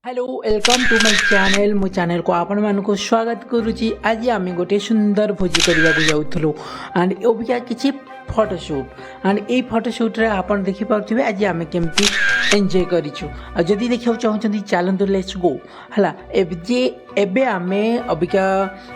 Hello welcome to my channel मो channel को आपण मानक स्वागत करुच्ची। आज आम गोटे सुंदर भोजी करने जाऊँ एंड अबिका किसी फोटोशूट एंड ये फोटोशूट्रे आप देखिपे आज आम केमती एंजॉय करूँ। जदि देखा चाहते चलतु लेट्स गो है एबे आमे अबिका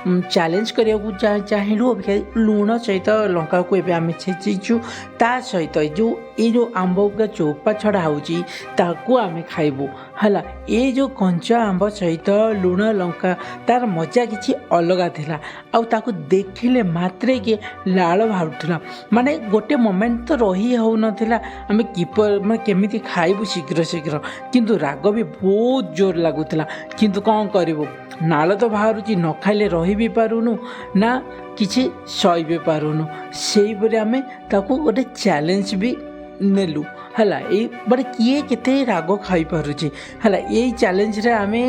चैलेंज करिया चाहिलु। अबिका लुण सहित लंका को एबे आमे छेचीचु ता सहित जो आंब का चोपा छड़ा होची ताकू आमे खाइबु हला। ये जो कंचा आंब सहित लुण लंका तार मजा किछि अलगा थिला आउ ताकू देखिले मात्रे के लाल बाहुला माने गोटे मोमेंट तो रही हो नथिला आमे किपर माने केमिति खाइबु शीघ्र शीघ्र किंतु राग भी बहुत जोर लागुथिला किंतु कौन करिवु नाल तो बाहरुची न खाइले रही भी पारुनु ना किछि सही भी पारुनु। सेही परे आमे ताकू गोटे चैलेंज भी नेलु हला ए बड़े किए केते राग खाई पारुची हला। यही चैलेंज रे आमे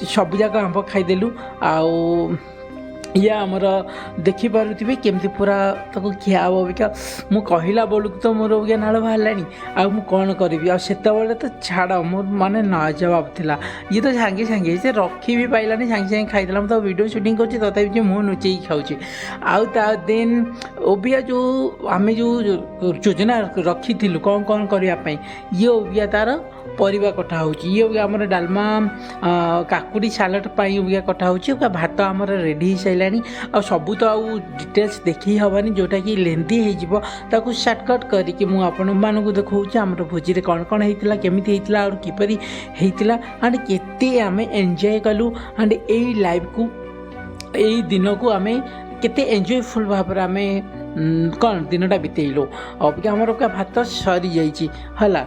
सब जाक आंब खाईदेलु आउ या आमर देखिपे केमती पूरा ताको खिया हम अबिका मु कहला बेलू तो मोर अबिका नाल बाहरलानी आउ मु कौन करी आते तो छाड़ मोर माने ना जवाब थिला। ये तो सांगे सांगे से रखी भी पाइलानी सांगे सांगे खाईदेला। तो वीडियो शूटिंग कर तथापि मुँह लुचेई खाऊँ आउ देन ओबिया जो आमे जो योजना रखी कौन कौन करने ये ओबिया तार परिवा कटा होची। ये आमर डालमा काकुड़ी सालाड पाई ओबिया कटा होची। भात आमर रेडी साइलानी आ सबू तो आउ डिटेल्स देखी हबानी जोटा कि लेंथी हो ताकू शॉर्टकट करिकी मु आपण मानकु देखौची आमर भोजी रे कौन कौन हेतिला केमिति हेतिला और किपरि हेतिला एंड केते आमे एन्जॉय कलु एंड एई लाइव को एई दिन को आमे केते एन्जॉयफुल भाव आमे कौन दिनटा बितेइलो। अब आमर भात सरी जाइए हला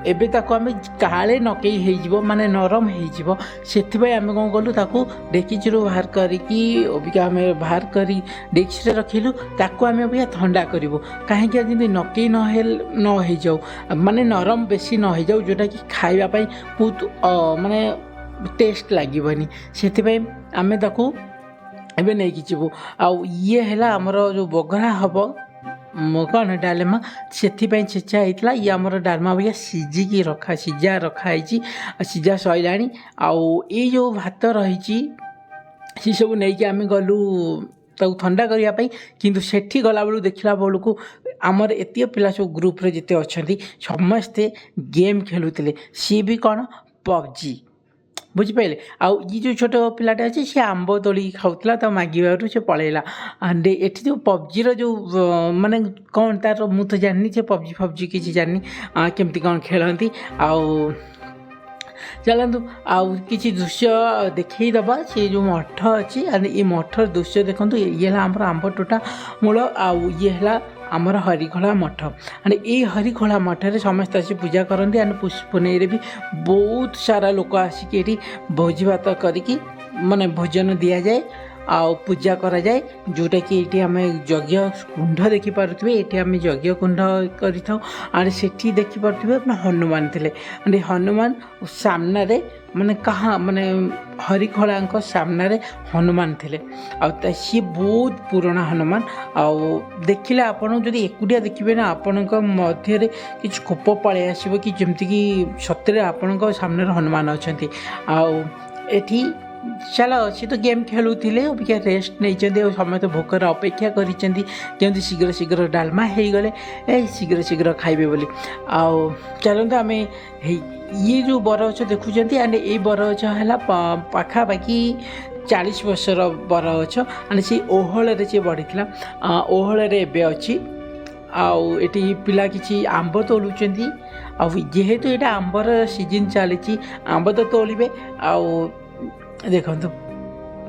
एबे ताको आमे काले नकई हेजिबो माने नरम हेजिबो सेथिबाई आमे कोन कलु ताको डेकिचिरो बाहर करिकी ओबिका आमे बाहर करी डेक्स रे रखिलु ताको आमे ओबिया ठंडा करिवो काहे कि जदी नकई न हे जाऊ माने नरम बेसी न हे जाऊ जोटा कि खाइबा पई बहुत माने टेस्ट लागिबनी सेथिबाई आमे ताको एबे नै किचिबो आउ ये हैला हमरो जो बगरा हबो कौन डालमा से छेचा होता ये आमर डालमा भैया सीझिकी रखा सीझा रखाई सीझा सैलानी आउ ये जो भात रही सी सब नहीं आम गलु ताऊ ठंडा करने किंतु सेठी गला बेलू देखला बेलू को आमर एत पिला सब ग्रुप रे जिते अच्छा समस्ते गेम खेलुले सी भी कौन पबजी बुझिपारे आउ ये जो छोट पिलाटा अच्छे सी आंब तोड़ी खाऊला तो मागिबार से पलैला एंड एटी जो पबजी जो माने कौन तार मु तो जानी से पबजी फबजी किसी जानी केमती कौन खेलती आउ चलतु आउ किसी दृश्य देखईदबा से जो मठ अच्छी एंड ये मठर दृश्य देखो ये आमर आंब टोटा मूल आउ ये है आमर हरिखोला मठ एंड ये हरिखोला मठरे समस्त आसी पूजा करते एंड पुष्पनेई भी बहुत सारा लोक आसिक भोजी भात करिकी माने भोजन दि जाए आउ पूजा करा जाए जोटा कि ये आम यज्ञ कुंड देखिपे ये आम यज्ञ कुंड कर सेठी देखिपे अपना हनुमान थे एंड हनुमान सामना रे माने कहाँ माने हरिखोला सामने हनुमान थे आ सी बहुत पुराना हनुमान आउ देखिले आपन जदि एकुटिया देखिए ना आपण मध्य किसी कोप पलि आसो कि जमती कि सतरे आपण सामने हनुमान अच्छा आउ एठी चलो सी तो गेम खेलुले अबिका रेस्ट नहीं समस्त भोकर अपेक्षा करमती शीघ्र शीघ्र डालमा हो गले ए शीघ्र शीघ्र खाइबे बोली आउ चलते आम ये जो बरगछ देखुं एंड ये बरगछ है पाखापाखि 40 वर्षर बरगछ एंड से ओहल सी बढ़ी ओहल एवं अच्छी आउ एटी पिला किसी आंब तोलुंट आउ जेहेतु यहाँ आंबर सीजन चली आंब तो तोलिबे आउ देखो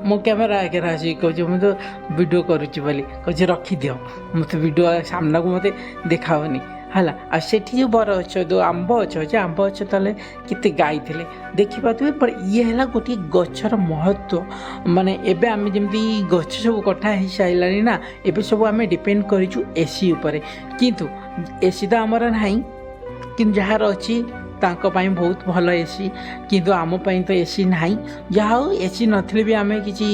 मो कैमेरा आगे आसिक कहे मुझे वीडियो करुच्ची बोली कहे रखीदि मत वीडियो सामना को मत देखाओनी है आ सेठी जो बर अच्छे जो आंब अच्छे आंब अच्छे तले केते गाई थे देखिपे पर ये है गोटे गचर महत्व माने एबे आम जमी गच सब कटा हो सारे ना एबे सब आम डिपेंड करूँ एसी उपरे किंतु एसी तो आमर ना कि जार अच्छी तांको पाई बहुत भल एसी किंतु आम पाई तो एसी नाही जहा हो एसी नथिले भी आमे किछि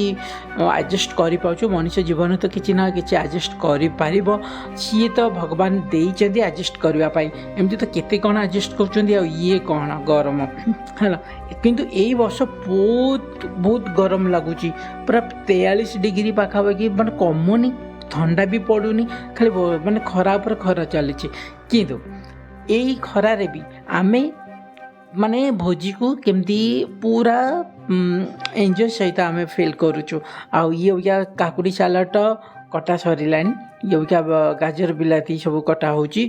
एडजस्ट करि पाउछु मनुष्य जीवन तो किछि ना किछि एडजस्ट करि पारिबो सी तो भगवान देइचंदी एडजस्ट करबा पाई एमति तो केते कोन एडजस्ट करचंदी आ ये कोन गरम हला किंतु एई वर्ष बहुत बहुत गरम लागुची पूरा 43 डिग्री पाखापाखि माने कमुनी ठंडा भी पड़ूनी खाली माने खरा पर खरा चली किंतु यही खरारे भी आमे माने भोजी को केमती पूरा एंजॉय सहित आम फिल करुचु आ काकुड़ी सालाड कटा सरिला ये गाजर बिलाती सब कटा होची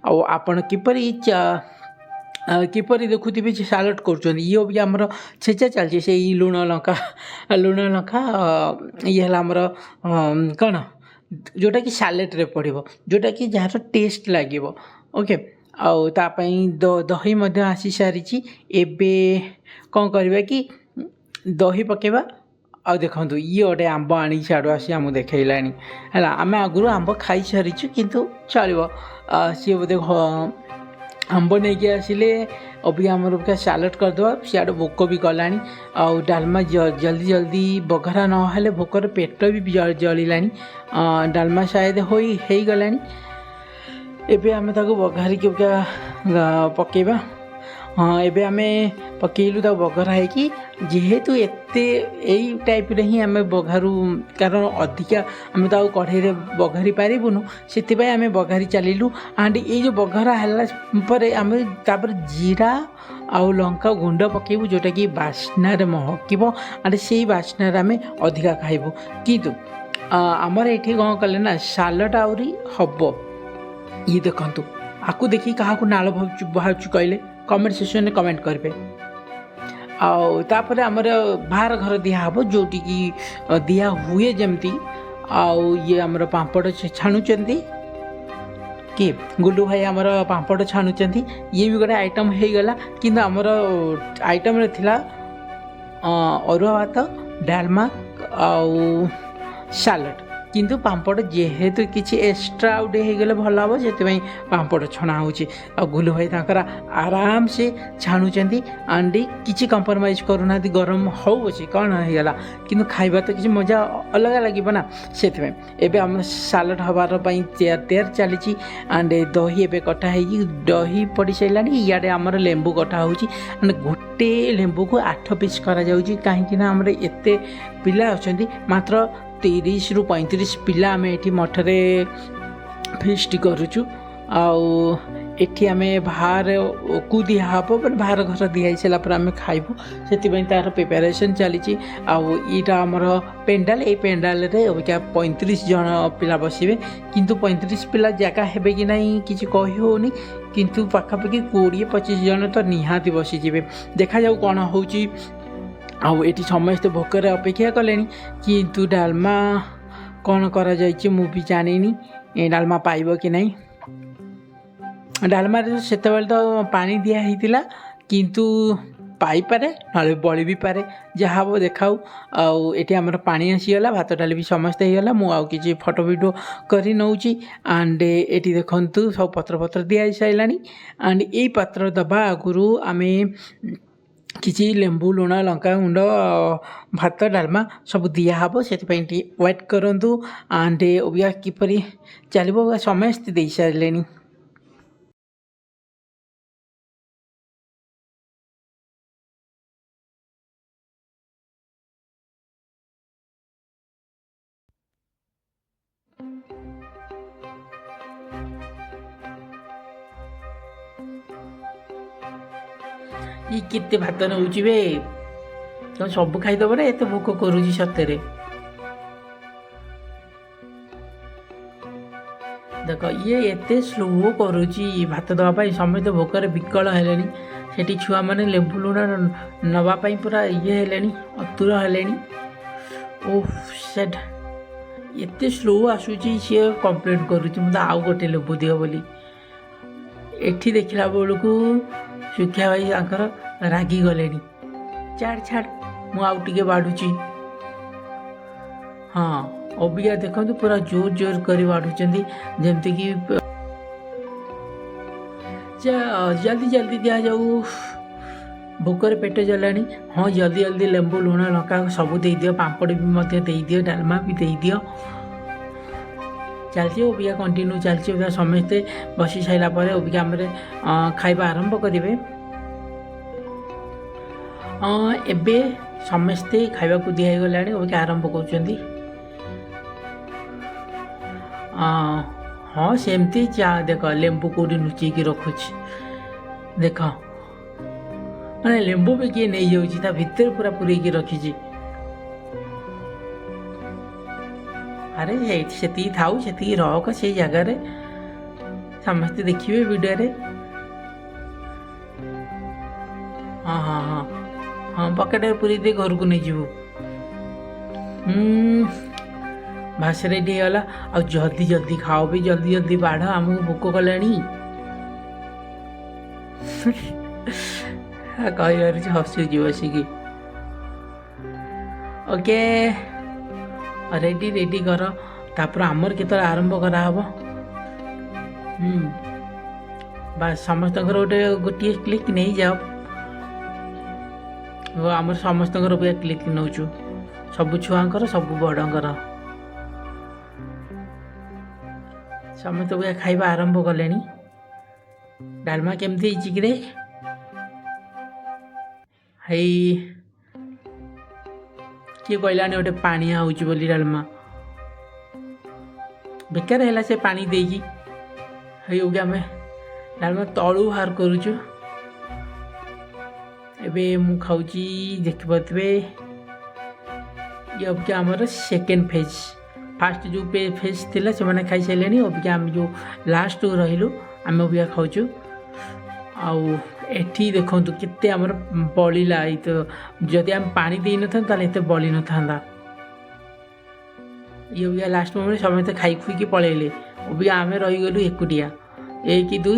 आपण किपरि किपरि देखुथिबे सालाड कर ये आमर छेचा चलছে से लुण लंका ये आमर कौन जोटा कि सालेट रे पड़िबो जोटा कि जार टेस्ट लागिबो ओके आउतापाई दही मध्य आसी सारी एबे कौन करबा कि दही पकेबा आ देखंतु ये गोटे आंब आनी छाड़ू आसी आमको देखैलानी है आम आगु आंब खाई सारीचु किंतु चलो सी बोधे आंब नहीं कि आसिले अभी आमर सालाड करदे सियाड़ भोक भी गलानी आउ डालमा जल्दी जल्दी बघरा नहेले भोकर पेट भी जलिलानी डालमा शायद हो गलानी एबे आमे ताको बघारी के पकेबा हाँ एबे आमे पकेलु ता बघरा है कि जेहेतु एते एई टाइप रे ही आमे बघारू कारण अधिका आमे ताको कढ़ाई रे बघारी पारिबुनु सेति आमे बघारी चलिलु एंड ये जो बघरा हला पर आमे तापर जीरा आउ लंका गुंड पकेबु जोटा कि बास्ना रे महकिबो एंड सेई बास्ना रे आमे अधिका खाइबु किंतु हमर एठी कौन कले ना सालाड आउरी हबो ये देखंतु आकु देखी क्या नाल बाहर कहले कमेंट सेक्शन में कमेंट करेंगे आउे आमर बाहर घर दिहब जोटि कि दिया हुए जमती आउ ये आमर पापड़ छाणुचंती कि गुल्लू भाई आमर पापड़ छाणुचंती ये भी गोटे आइटम हो गला किंतु आमर आइटम रे थिला अरुआ भात डालमा आउ सालाड किंतु पापड़ जेहेतु किसी एक्स्ट्रा आउटे हो गले भल हम से पापड़ छणा हो गुलू भाई तांकर आराम से छाणुचंती अंडी किसी कंप्रोमाइज करूना गरम हो अच्छे कौन होगा किंतु खाइबा तो किसी मजा अलग लगे ना से एबे आम सालाड हबार तैयार चली एंड दही एबे कटा है दही पड़ सारा इे आमर लेंबू कटा हो गोटे लेंबू को 8 पीस करा कहीं आमर एत पिला अच्छा मात्र 30 ରୁ 35 पिला आम ये मठरे फिस्ट करुचु आठी आम बाहर को दिहब बाहर घर दिखाई सारापर आम खाइबू से तार प्रिपेरेसन चली आईटा आमर पेंडाल ये पेंडाल रे 35 जन पिला बसवे किंतु 35 पिला जगह हेबे कि नहीं किसी कही होनी किंतु पाखापाखि 20-25 जन तो निहाती बसीजे देखा जाऊ कौन हो आठी समस्त भोकर अपेक्षा कले किंतु डालमा कौन करा जाइए मु भी जानी डालमा पाइब कि नहीं डालमा से तो पानी दिया किंतु पाइपे ना बड़ी भी पारे जहाँ वो देखाऊ आठी आमर पानी आसीगला भात डाली भी समस्त होगा मुझे फोटो वीडियो करी नौची एंड ये देखु सब पत्र पत्र दिखाई सारा एंड ये पात्र दबा आगु आम किसी लेंबू लुण लंका गुंड भात डालमा सब दिहब से वेट करूँ एंड ओबिया किपरि चलो समस्त दे सारे ये केते भात नौची बे तुम सब खाईदब ना एत भोक करुची सतरे देख ये एते स्लो करुची भात दवाई समस्त भोकर विकल है सेठी छुआ मैंने लेंबू लुण नवापाई पूरा ये है अतुर है ओह सेट एते स्लो आसूची सी कंप्लेन करुची मतलब आउ गोटे लेंबू दियो बोली एठी देखला बेलू सुखिया भाई आंकर रागी गले छाड़ छाड़ मुझे बाढ़ुची हाँ अबिका देखो पूरा जोर जोर कर बाढ़ुं जमती कि जल्दी जल्दी दिया जाऊ भोकर पेट जलानी हाँ जल्दी जल्दी लेंबू लुण लंका सब दे दियो पापड़ भी मत दे दियो डालमा भी दे दियो चलती ओबिका कंटिन्यू चलती ओबिका समस्ते बसी सारा पर ओबिका आम खाଇବା आरंभ करेंगे एबे समस्ते खावा को दिगला ओबिका आरंभ कर हाँ सेमती जा देख लेंबू कौटी लुचेक रखुच देख मैंने लेंबू भी किए नहीं जाऊँ भितर पूरा पूरेक रखी अरे से थाऊ से रख से जगार समस्ते देखिए वीडियो रे हाँ हाँ हाँ हाँ पकेट पूरी दे घर को नहीं जीवु भाष रेडी होगा आ जल्दी जल्दी खाओ भी जल्दी जल्दी बाढ़ आमको भोक कला कह हसुची बसिकी ओके रेडी रेडी कर तापर आमर केत आरंभ कराब बस समस्त गोटे गोटे क्लिक नहीं जाओ आमर समस्त क्लिक नौचु सब छुआंकर सब बड़ंकर समस्त खाଇବା आरंभ कले डालमा केमती कि हई किए कहलानी गोटे पानी आउची बोली डालमा बेकार है से पानी देकी हई आम डालमा तलू बाहर करुचु एबे मु खाऊची देखिपे ये अबिका आमर सेकेंड फेज फास्ट जो फेज थिला से मैंने खाई सारे अबिका आम जो लास्ट रहिलु आम अबिका खाऊचु आउ एठी देखु केते आमर बलिला तो जदि आम पानी दे न था एत बली न था ये अबिका लास्ट मोमेंट समस्त खाई खुईकी पलैले अबिका आम रहीगलु एकुटिया 1 2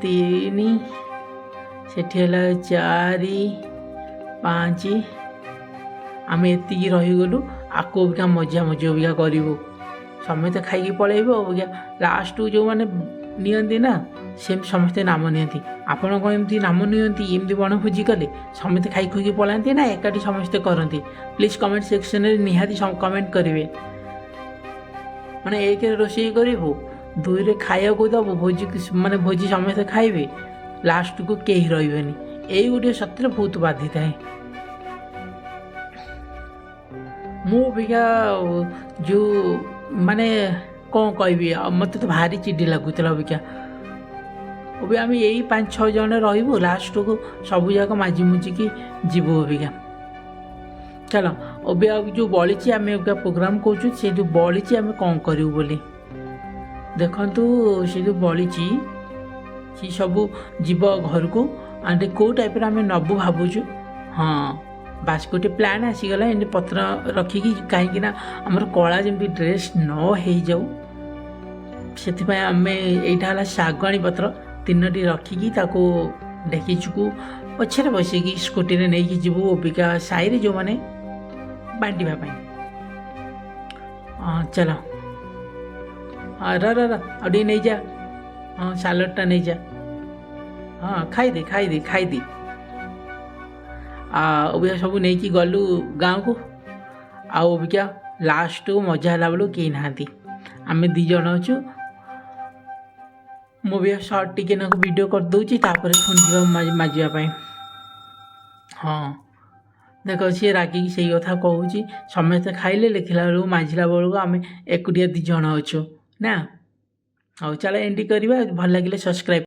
3 सेठी है 4 5 आम एति रहीगलु आको अबिका मजा मजा अबिका करूँ समस्ते खाई पलैब अबिका लास्ट जो मैंने नियंती ना सेम समस्ते नाम नियंती आपण कौन एमती नाम नियंती एमती बनभोजी कले समस्ते खाई खुईकी पलांती ना एकाठी समस्ते करती प्लीज कमेंट सेक्शन में निहाती कमेंट करेंगे माने 1 रोषे करू 2 रे खाया को दब भोजी माने भोजी समस्ते खाइबे लास्ट को कहीं रही यही गोटे सत्य बहुत बाधि थाए मुझा जो माने कौन कह मत तो भारी चिड़ी लगुला अबिका अभी आम यही 5-6 जन रही लास्ट को सब जाक माझी मुझिकी जीवु अबिका चलो अभी जो बड़ी आम प्रोग्राम करूँ से जो बड़ी आम कौन करूँ बोली देखु से जो बड़ी सी सब जीव घर को आंटे कौ टाइप आम नबू भावुँ हाँ बास गोटे प्लान आसीगला एम पत्र रखिकी कहीं आमर कला जमी ड्रेस न हो जाऊ से आम यहाँ शागुआणी पत्र 3टी रखिकी डेकीचु को पछे बसिकी स्कूटी रे नहीं जीवु अबिका साई जो मैंने बांटापी चलो रे नहीं जा हाँ सालडटा नहीं जा हाँ खाई दे अबिका सब नहीं गलु गाँव को अबिका लास्ट मजा है बेलू कहीं ना आम 2 जन अच्छु मुझे सर्ट टिके ना वीडियो कर दूची तापर पुणी माजियापाई हाँ देख सी रागिकी से कथा कहूँ समस्ते खाइले लिखला बेलू माजिला बेलू आम एकुटिया 2 जन अच्छु ना हाँ चलो एंडी करवा भल लगे सब्सक्राइब